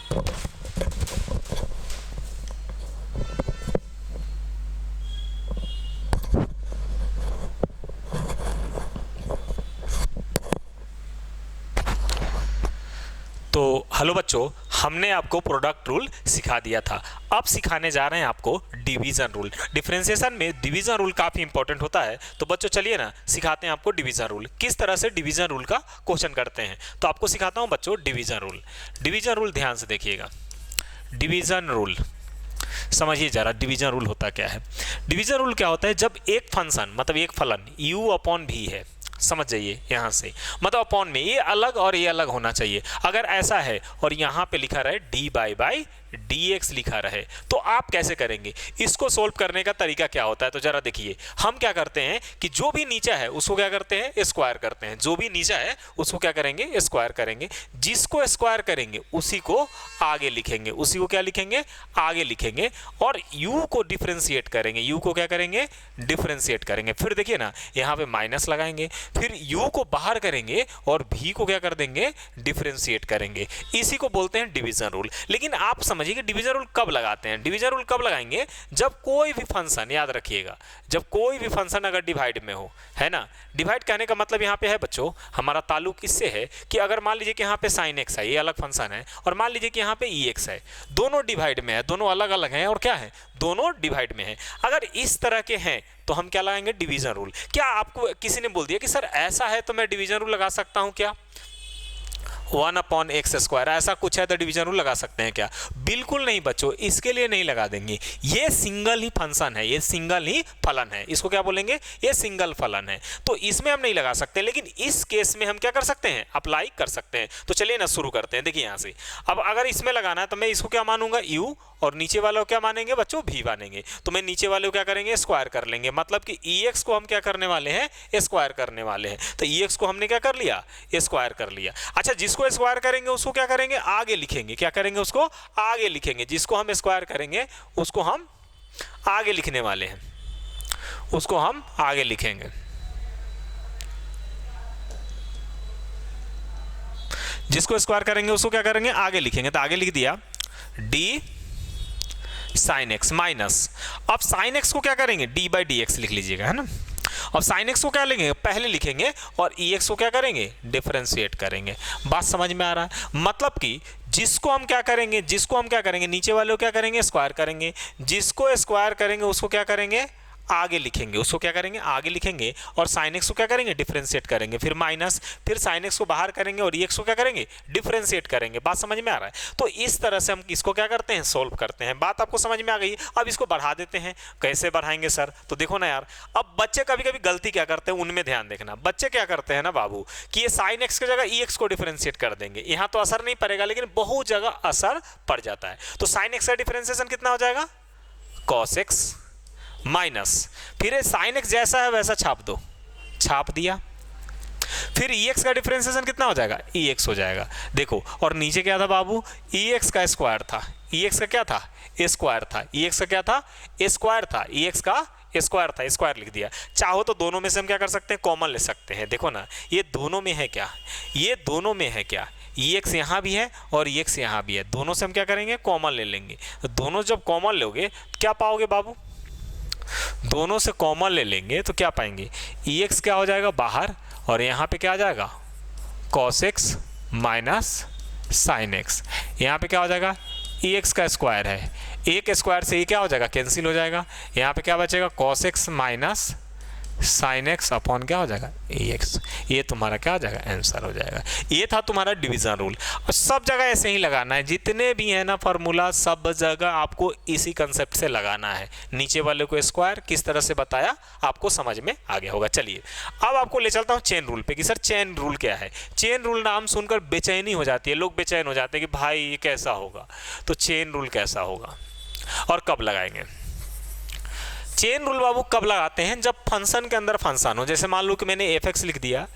तो हेलो बच्चों, हमने आपको प्रोडक्ट रूल सिखा दिया था। अब सिखाने जा रहे हैं आपको डिवीजन रूल। डिफरेंशिएशन में डिवीजन रूल काफ़ी इंपॉर्टेंट होता है। तो बच्चों चलिए ना, सिखाते हैं आपको डिवीजन रूल। किस तरह से डिवीजन रूल का क्वेश्चन करते हैं, तो आपको सिखाता हूं बच्चों डिवीजन रूल। डिवीजन रूल ध्यान से देखिएगा। डिवीजन रूल समझिए जरा, डिवीजन रूल होता क्या है। डिवीजन रूल क्या होता है, जब एक फंक्शन मतलब एक फलन u अपॉन v है, समझ जाइए यहाँ से, मतलब अपॉन में ये अलग और ये अलग होना चाहिए। अगर ऐसा है और यहाँ पे लिखा रहे डी बाई dx लिखा रहे, तो आप कैसे करेंगे। इसको सोल्व करने का तरीका क्या होता है, तो जरा देखिए। हम क्या करते हैं कि जो भी नीचा है उसको क्या करते हैं, स्क्वायर करते हैं। जो भी नीचा है उसको क्या करेंगे, स्क्वायर करेंगे। जिसको स्क्वायर करेंगे उसी को आगे लिखेंगे, उसी को क्या लिखेंगे, आगे लिखेंगे। और u को डिफरेंशिएट करेंगे, u को क्या करेंगे, डिफरेंशिएट करेंगे। फिर देखिए ना, यहाँ पे माइनस लगाएंगे, फिर u को बाहर करेंगे और v को क्या कर देंगे, डिफरेंशिएट करेंगे। इसी को बोलते हैं डिवीजन रूल। लेकिन आप समझिए कि डिवीजन रूल कब लगाते हैं। डिवीजन रूल कब लगाएंगे, जब कोई भी फंक्शन, याद रखिएगा, जब कोई भी फंक्शन अगर डिवाइड में हो, है ना। डिवाइड कहने का मतलब यहाँ पे है बच्चों, हमारा ताल्लुक इससे है कि अगर मान लीजिए कि यहाँ पे sin x है, ये अलग फंक्शन है, और मान लीजिए कि यहाँ पे ex है, दोनों डिवाइड में है, दोनों अलग अलग हैं और क्या है, दोनों डिवाइड में है। अगर इस तरह के हैं तो हम क्या लगाएंगे, डिवीजन रूल। क्या आपको किसी ने बोल दिया कि सर ऐसा है तो मैं डिवीजन रूल लगा सकता हूँ क्या, 1/x², ऐसा कुछ है तो डिवीजन रूल लगा सकते हैं क्या। बिल्कुल नहीं बच्चों, इसके लिए नहीं लगा देंगे। ये सिंगल ही फंक्शन है, ये सिंगल ही फलन है, इसको क्या बोलेंगे, ये सिंगल फलन है, तो इसमें हम नहीं लगा सकते। लेकिन इस केस में हम क्या कर सकते हैं, अप्लाई कर सकते हैं। तो चलिए ना शुरू करते हैं। देखिए यहाँ से, अब अगर इसमें लगाना है तो मैं इसको क्या मानूंगा, u, और नीचे वाले को क्या मानेंगे बच्चों, v मानेंगे। तो मैं नीचे वाले को क्या करेंगे, स्क्वायर कर लेंगे। मतलब कि ex को हम क्या करने वाले हैं, स्क्वायर करने वाले हैं। तो ex को हमने क्या कर लिया, स्क्वायर कर लिया। अच्छा, जिसको स्क्वायर करेंगे उसको क्या करेंगे, आगे लिखेंगे। क्या करेंगे, उसको आगे लिखेंगे। जिसको हम स्क्वायर करेंगे उसको हम आगे लिखने वाले हैं, उसको हम आगे लिखेंगे। जिसको स्क्वायर करेंगे उसको क्या करेंगे, आगे लिखेंगे। तो आगे लिख दिया d sin x माइनस, अब sin x को क्या करेंगे, d/dx लिख लीजिएगा, है ना। अब sin x को क्या लेंगे, पहले लिखेंगे, और ex को क्या करेंगे, डिफरेंशिएट करेंगे। बात समझ में आ रहा है। मतलब कि जिसको हम क्या करेंगे, नीचे वाले को क्या करेंगे, स्क्वायर करेंगे। जिसको स्क्वायर करेंगे उसको क्या करेंगे, आगे लिखेंगे, उसको क्या करेंगे, आगे लिखेंगे। और sin x को क्या करेंगे, डिफरेंशिएट करेंगे। फिर माइनस, फिर sin x को बाहर करेंगे और ex को क्या करेंगे, डिफरेंशिएट करेंगे। बात समझ में आ रहा है। तो इस तरह से हम इसको क्या करते हैं, सोल्व करते हैं। बात आपको समझ में आ गई। अब इसको बढ़ा देते हैं। कैसे बढ़ाएंगे सर, तो देखो ना यार, अब बच्चे कभी कभी गलती क्या करते हैं, उनमें ध्यान देखना। बच्चे क्या करते हैं ना बाबू, कि ये sin x की जगह ex को डिफरेंशिएट कर देंगे। यहाँ तो असर नहीं पड़ेगा, लेकिन बहुत जगह असर पड़ जाता है। तो sin x का डिफरेंशिएशन कितना हो जाएगा, cos x माइनस, फिर sin x जैसा है वैसा छाप दो, छाप दिया। फिर ex का डिफरेंशिएशन कितना हो जाएगा, ex हो जाएगा। देखो, और नीचे क्या था बाबू, ex का स्क्वायर था, ex का क्या था, स्क्वायर था, ex का क्या था, स्क्वायर था, ex का स्क्वायर था, स्क्वायर लिख दिया। चाहो तो दोनों में से हम क्या कर सकते हैं, कॉमन ले सकते हैं। देखो ना, ये दोनों में है क्या, ये दोनों में है क्या, ex यहाँ भी है और ex यहाँ भी है, दोनों से हम क्या करेंगे, कॉमन ले लेंगे। तो दोनों जब कॉमन लोगे क्या पाओगे बाबू, दोनों से कॉमन ले लेंगे तो क्या पाएंगे, ex क्या हो जाएगा बाहर, और यहाँ पे क्या आ जाएगा, cos x minus sin x। यहाँ पे क्या हो जाएगा, ex का स्क्वायर है, एक स्क्वायर से ये क्या हो जाएगा, कैंसिल हो जाएगा। यहाँ पे क्या बचेगा, cos x minus sin x upon क्या हो जाएगा, ex। ये तुम्हारा क्या हो जाएगा, आंसर हो जाएगा। ये था तुम्हारा डिवीजन रूल। और सब जगह ऐसे ही लगाना है, जितने भी है ना फार्मूला, सब जगह आपको इसी कंसेप्ट से लगाना है। नीचे वाले को स्क्वायर किस तरह से बताया, आपको समझ में आ गया होगा। चलिए अब आपको ले चलता हूँ चेन रूल पे, कि सर चेन रूल क्या है। चेन रूल नाम सुनकर बेचैनी हो जाती है, लोग बेचैन हो जाते हैं कि भाई ये कैसा होगा। तो चेन रूल कैसा होगा और कब लगाएंगे। चेन रूल बाबू कब लगाते हैं, जब फंक्शन के अंदर फंक्शन हो। जैसे मान लो कि मैंने f(x) लिख दिया,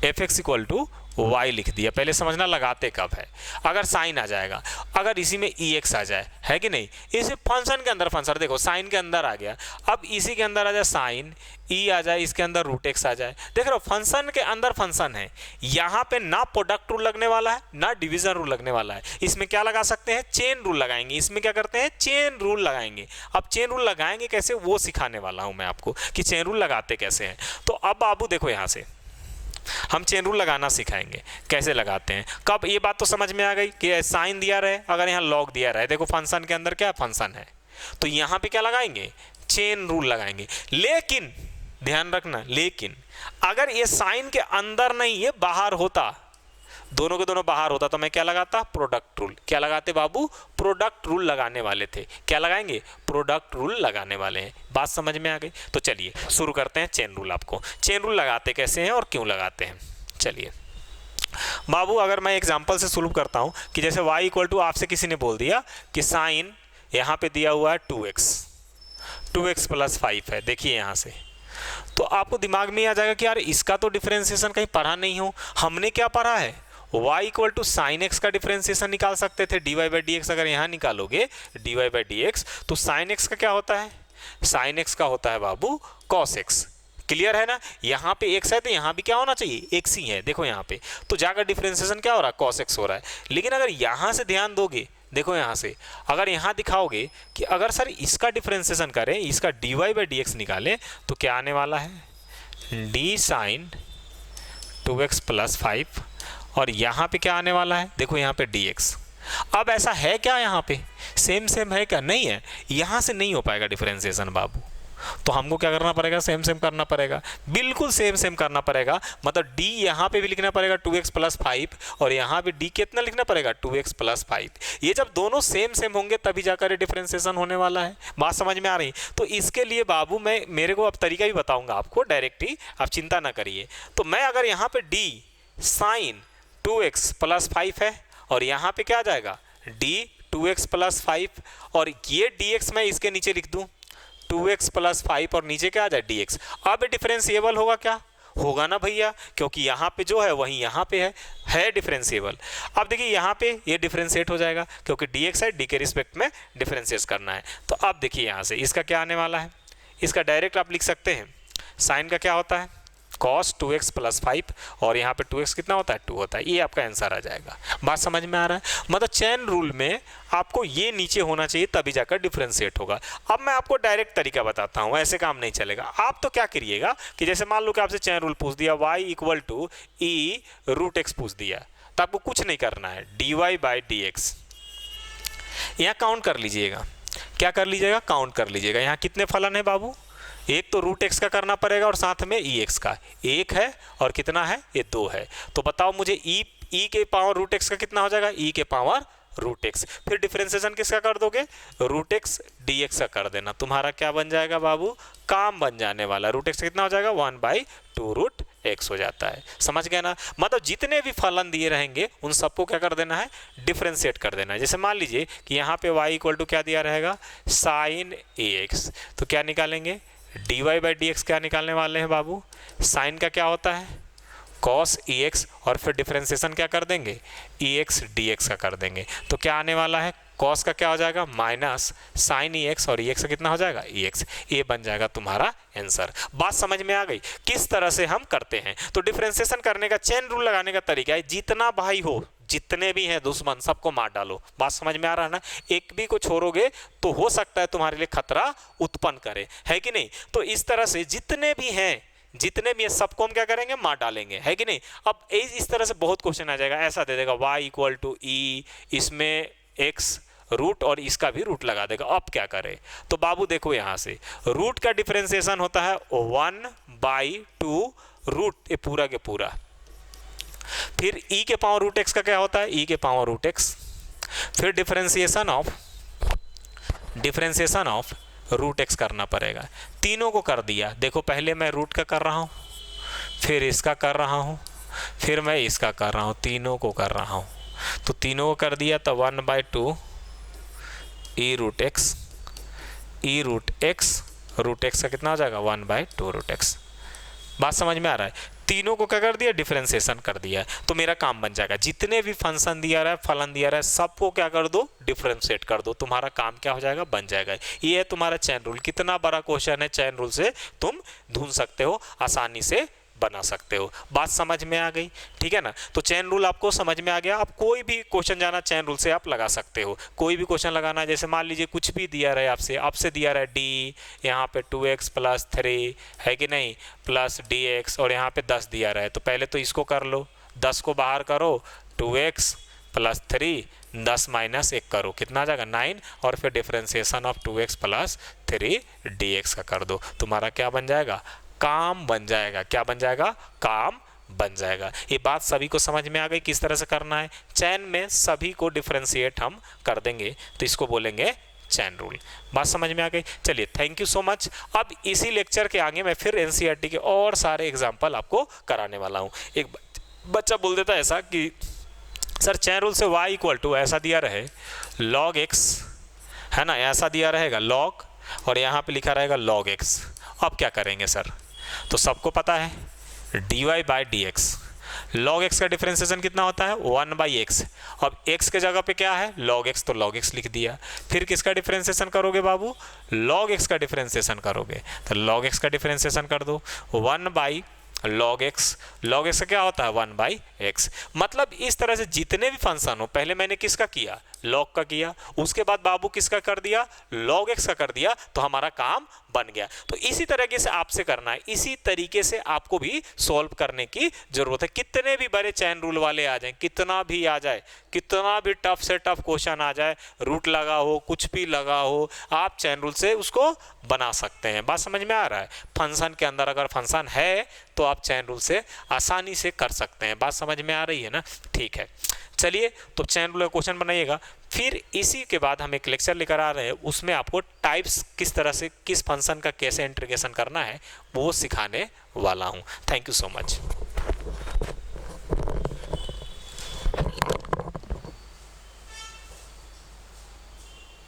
f(x) = y लिख दिया। पहले समझना लगाते कब है, अगर साइन आ जाएगा। अगर इसी में ई एक्स आ जाए, है कि नहीं, इस फंक्शन के अंदर फंक्शन देखो साइन के अंदर आ गया, अब इसी के अंदर आ जाए साइन, ई आ जाए, इसके अंदर रूट एक्स आ जाए, देख रहे हो फंक्शन के अंदर फंक्शन है, यहाँ पे ना प्रोडक्ट रूल लगने वाला है ना डिवीजन रूल लगने वाला है, इसमें क्या लगा सकते हैं, चेन रूल लगाएंगे, इसमें क्या करते हैं, चेन रूल लगाएंगे। अब चेन रूल लगाएंगे कैसे वो सिखाने वाला हूँ मैं आपको कि चेन रूल लगाते कैसे हैं। तो अब बाबू देखो यहाँ से हम चेन रूल लगाना सिखाएंगे कैसे लगाते हैं। कब ये बात तो समझ में आ गई कि साइन दिया रहे, अगर यहाँ लॉग दिया रहे, देखो फंक्शन के अंदर क्या फंक्शन है, तो यहाँ पे क्या लगाएंगे, चेन रूल लगाएंगे। लेकिन ध्यान रखना, लेकिन अगर ये साइन के अंदर नहीं ये बाहर होता, दोनों के दोनों बाहर होता, तो मैं क्या लगाता, प्रोडक्ट रूल। क्या लगाते बाबू, प्रोडक्ट रूल लगाने वाले थे। क्या लगाएंगे, प्रोडक्ट रूल लगाने वाले हैं। बात समझ में आ गई। तो चलिए शुरू करते हैं चेन रूल। आपको चेन रूल लगाते कैसे हैं और क्यों लगाते हैं, चलिए बाबू अगर मैं एग्जांपल से शुरू करता हूं कि जैसे y इक्वल टू आपसे किसी ने बोल दिया कि साइन यहाँ पे दिया हुआ है 2x प्लस 5 है, देखिए यहाँ से, तो आपको दिमाग में आ जाएगा कि यार इसका तो डिफरेंशिएशन कहीं पढ़ा नहीं हो। हमने क्या पढ़ा है, y equal to sine x का डिफरेंशिएशन निकाल सकते थे, dy बाई डी एक्स। अगर यहाँ निकालोगे dy बाई डी एक्स तो साइन एक्स का क्या होता है, साइन एक्स का होता है बाबू कॉस एक्स। क्लियर है ना, यहाँ पे एक्स है तो यहाँ भी क्या होना चाहिए, एक्स ही है। देखो यहाँ पे तो जाकर डिफरेंशिएशन क्या हो रहा है, कॉस एक्स हो रहा है। लेकिन अगर यहाँ से ध्यान दोगे, देखो यहाँ से अगर यहाँ दिखाओगे कि अगर सर इसका डिफरेंशिएशन करें, इसका dy बाई डी एक्स निकालें, तो क्या आने वाला है, डी साइन 2x प्लस 5, और यहाँ पे क्या आने वाला है, देखो यहाँ पे dx। अब ऐसा है क्या, यहाँ पे सेम सेम है क्या, नहीं है, यहाँ से नहीं हो पाएगा डिफरेंशिएशन बाबू। तो हमको क्या करना पड़ेगा, सेम सेम करना पड़ेगा, बिल्कुल सेम सेम करना पड़ेगा। मतलब d यहाँ पे भी लिखना पड़ेगा 2x प्लस 5, और यहाँ पे d कितना लिखना पड़ेगा, 2x प्लस 5। ये जब दोनों सेम सेम होंगे तभी जाकर डिफरेंशिएशन होने वाला है। बात समझ में आ रही। तो इसके लिए बाबू मैं मेरे को अब तरीका भी बताऊंगा आपको डायरेक्ट ही, आप चिंता ना करिए। तो मैं अगर यहाँ पे d साइन 2x प्लस 5 है, और यहाँ पे क्या आ जाएगा, d 2x प्लस 5, और ये dx मैं इसके नीचे लिख दूँ 2x प्लस 5, और नीचे क्या आ जाए dx। अब डिफरेंशिएबल होगा क्या, होगा ना भैया, क्योंकि यहाँ पे जो है वही यहाँ पे है डिफरेंशिएबल। अब देखिए यहाँ पे ये डिफरेंशिएट हो जाएगा, क्योंकि dx है, d के रिस्पेक्ट में डिफरेंशिएट करना है। तो अब देखिए यहाँ से इसका क्या आने वाला है, इसका डायरेक्ट आप लिख सकते हैं, साइन का क्या होता है cos 2x प्लस 5, और यहाँ पे 2x कितना होता है, 2 होता है। ये आपका आंसर आ जाएगा। बात समझ में आ रहा है। मतलब चेन रूल में आपको ये नीचे होना चाहिए तभी जाकर डिफरेंशिएट होगा। अब मैं आपको डायरेक्ट तरीका बताता हूँ, ऐसे काम नहीं चलेगा। आप तो क्या करिएगा कि जैसे मान लो कि आपसे चेन रूल पूछ दिया y equal to e root x पूछ दिया, तो आपको कुछ नहीं करना है, dy बाई डी एक्स यहाँ काउंट कर लीजिएगा। क्या कर लीजिएगा, काउंट कर लीजिएगा। यहाँ कितने फलन है बाबू, एक तो रूट एक्स का करना पड़ेगा और साथ में ई एक्स का, एक है और कितना है, ये 2 है। तो बताओ मुझे ई के पावर रूट एक्स का कितना हो जाएगा, ई के पावर रूट एक्स। फिर डिफरेंशिएशन किसका कर दोगे, रूट एक्स डी एक्स का कर देना। तुम्हारा क्या बन जाएगा बाबू, काम बन जाने वाला। रूट एक्स कितना हो जाएगा, 1/2 रूट एक्स हो जाता है। समझ गए ना। मतलब जितने भी फलन दिए रहेंगे उन सबको क्या कर देना है, डिफरेंशिएट कर देना है। जैसे मान लीजिए कि यहाँ पे y इक्वल टू क्या दिया रहेगा, साइन ए एक्स, तो क्या निकालेंगे, dy बाई डी एक्स क्या निकालने वाले हैं बाबू, साइन का क्या होता है cos ex, और फिर डिफरेंशिएशन क्या कर देंगे, ex dx का कर देंगे। तो क्या आने वाला है, cos का क्या हो जाएगा माइनस साइन ex, और ex का कितना हो जाएगा ex। ये बन जाएगा तुम्हारा आंसर। बात समझ में आ गई किस तरह से हम करते हैं। तो डिफरेंशिएशन करने का, चेन रूल लगाने का तरीका है, जितना भाई हो, जितने भी हैं दुश्मन सबको मार डालो। बात समझ में आ रहा है ना। एक भी को छोड़ोगे तो हो सकता है तुम्हारे लिए खतरा उत्पन्न करे, है कि नहीं। तो इस तरह से जितने भी हैं, जितने भी सबको हम क्या करेंगे, मार डालेंगे, है कि नहीं। अब इस तरह से बहुत क्वेश्चन आ जाएगा, ऐसा दे देगा y इक्वल टू ई, इसमें x रूट और इसका भी रूट लगा देगा। अब क्या करें, तो बाबू देखो यहाँ से रूट का डिफरेंशिएशन होता है 1/2 रूट, ये पूरा के पूरा। फिर e के पावर रूट एक्स का क्या होता है, e के पावर रूट एक्स। फिर डिफरेंशिएशन ऑफ रूट एक्स करना पड़ेगा। तीनों को कर दिया। देखो पहले मैं रूट का कर रहा हूँ, फिर इसका कर रहा हूँ, फिर मैं इसका कर रहा हूँ, तीनों को कर रहा हूँ। तो तीनों को कर दिया तो 1/2 ई रूट एक्स, रूट एक्स का कितना हो जाएगा 1/2 रूट एक्स। बात समझ में आ रहा है। तीनों को क्या कर दिया, डिफरेंशिएशन कर दिया। तो मेरा काम बन जाएगा, जितने भी फंक्शन दिया रहा है, फलन दिया रहा है, सबको क्या कर दो, डिफरेंशिएट कर दो, तुम्हारा काम क्या हो जाएगा, बन जाएगा। ये है तुम्हारा चैन रूल। कितना बड़ा क्वेश्चन है, चैन रूल से तुम ढूंढ सकते हो, आसानी से बना सकते हो। बात समझ में आ गई, ठीक है ना। तो चैन रूल आपको समझ में आ गया। अब कोई भी क्वेश्चन जाना चैन रूल से आप लगा सकते हो। कोई भी क्वेश्चन लगाना है, जैसे मान लीजिए कुछ भी दिया रहे आपसे दिया रहा है डी, यहाँ पे 2x + 3 है कि नहीं, प्लस dx, और यहाँ पे 10 दिया रहा है। तो पहले तो इसको कर लो, 10 को बाहर करो, 2x + 3, 10 - 1 करो, कितना आ जाएगा 9, और फिर डिफरेंशिएशन ऑफ 2x + 3 dx का कर दो। तुम्हारा क्या बन जाएगा, काम बन जाएगा। क्या बन जाएगा, काम बन जाएगा। ये बात सभी को समझ में आ गई किस तरह से करना है। चैन में सभी को डिफरेंशिएट हम कर देंगे, तो इसको बोलेंगे चैन रूल। बात समझ में आ गई। चलिए, थैंक यू सो मच। अब इसी लेक्चर के आगे मैं फिर एनसीईआरटी के और सारे एग्जाम्पल आपको कराने वाला हूँ। एक बच्चा बोल देता है ऐसा कि सर चैन रूल से y = ऐसा दिया रहे log x, है ना, ऐसा दिया रहेगा log, और यहाँ पे लिखा रहेगा log x। अब क्या करेंगे सर, तो सबको पता है dy/dx, log x का डिफरेंशिएशन कितना होता है, 1/x। अब x के जगह पे क्या है, log x, तो log x लिख दिया। फिर किसका डिफरेंशिएशन करोगे बाबू, log x का डिफरेंशिएशन करोगे, तो log x का डिफरेंशिएशन कर दो, 1/log x। log x का क्या होता है, 1/x। मतलब इस तरह से जितने भी फंक्शन हो, पहले मैंने किसका किया, log का किया, उसके बाद बाबू किसका कर दिया, log x का कर दिया, तो हमारा काम बन गया। तो इसी तरीके से आपसे करना है, इसी तरीके से आपको भी सॉल्व करने की जरूरत है। कितने भी बड़े चैन रूल वाले आ जाएं, कितना भी आ जाए, कितना भी टफ से टफ क्वेश्चन आ जाए, रूट लगा हो, कुछ भी लगा हो, आप चैन रूल से उसको बना सकते हैं। बात समझ में आ रहा है। फंक्शन के अंदर अगर फंक्शन है तो आप चैन रूल से आसानी से कर सकते हैं। बात समझ में आ रही है ना, ठीक है। चलिए, तो चैन रूल का क्वेश्चन बनाइएगा। फिर इसी के बाद हम एक लेक्चर लेकर आ रहे हैं, उसमें आपको टाइप्स किस तरह से, किस फंक्शन का कैसे इंटीग्रेशन करना है, वो सिखाने वाला हूँ। Thank you so much.